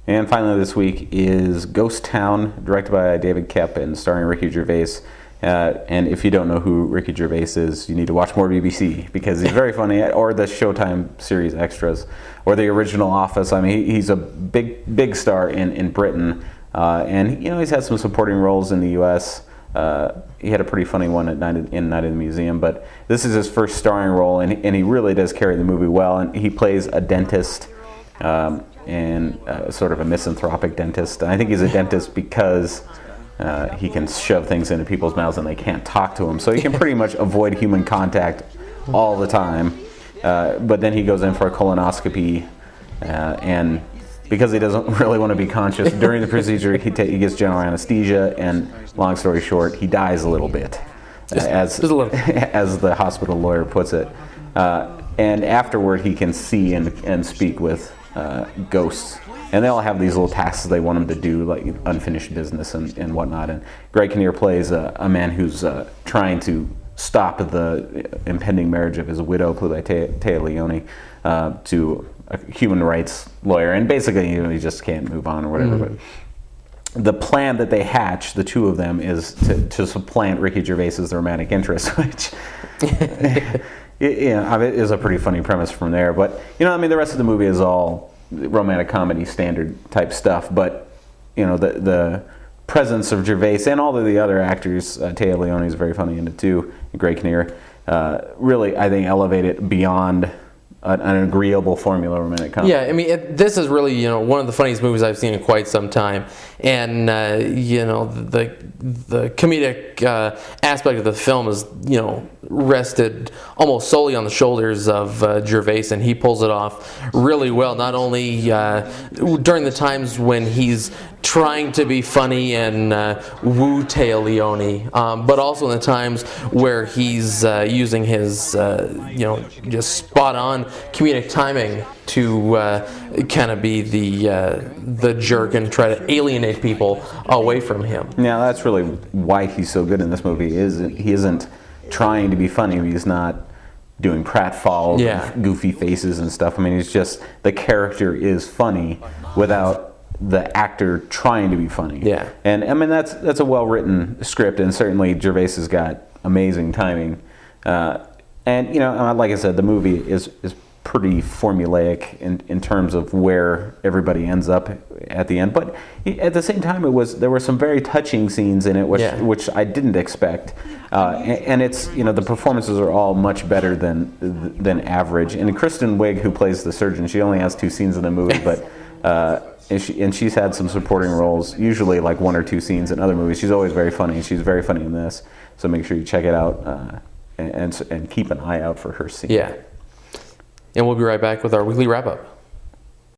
And finally this week is Ghost Town, directed by David Koepp and starring Ricky Gervais. And if you don't know who Ricky Gervais is, you need to watch more BBC because he's very funny, or the Showtime series Extras, or the original Office. I mean, he's a big star in Britain, and he's had some supporting roles in the U.S. He had a pretty funny one in Night of the Museum, but this is his first starring role, and he really does carry the movie well. And he plays a dentist, and sort of a misanthropic dentist. And I think he's a dentist because he can shove things into people's mouths and they can't talk to him. So he can pretty much avoid human contact all the time. But then he goes in for a colonoscopy, and because he doesn't really want to be conscious during the procedure, he gets general anesthesia, and long story short, he dies a little bit, as the hospital lawyer puts it. And afterward, he can see and speak with ghosts. And they all have these little tasks they want him to do, like unfinished business and whatnot. And Greg Kinnear plays a man who's trying to stop the impending marriage of his widow, played by Téa Leoni, to a human rights lawyer. And basically, he just can't move on or whatever. But the plan that they hatch, the two of them, is to supplant Ricky Gervais as the romantic interest, which is a pretty funny premise from there. But the rest of the movie is all romantic comedy standard type stuff, but the presence of Gervais and all of the other actors, Téa Leoni is very funny in it too, and Greg Kinnear, really I think elevate it beyond an agreeable formula romantic comedy. Yeah, I mean, this is really one of the funniest movies I've seen in quite some time, and the comedic aspect of the film is rested almost solely on the shoulders of Gervais, and he pulls it off really well. Not only during the times when he's trying to be funny and woo Téa Leoni, but also in the times where he's using his just spot on comedic timing to kind of be the jerk and try to alienate people away from him. Yeah, that's really why he's so good in this movie. He isn't trying to be funny. He's not doing pratfalls, goofy faces and stuff. I mean, it's just the character is funny without the actor trying to be funny. Yeah. And I mean, that's a well-written script, and certainly Gervais has got amazing timing. And like I said, the movie is pretty formulaic in terms of where everybody ends up at the end. But at the same time, there were some very touching scenes in it, which I didn't expect. And it's the performances are all much better than average. And Kristen Wiig, who plays the surgeon, she only has 2 scenes in the movie, but and she's had some supporting roles, usually like 1 or 2 scenes in other movies. She's always very funny. She's very funny in this. So make sure you check it out and keep an eye out for her scene. Yeah. And we'll be right back with our weekly wrap-up.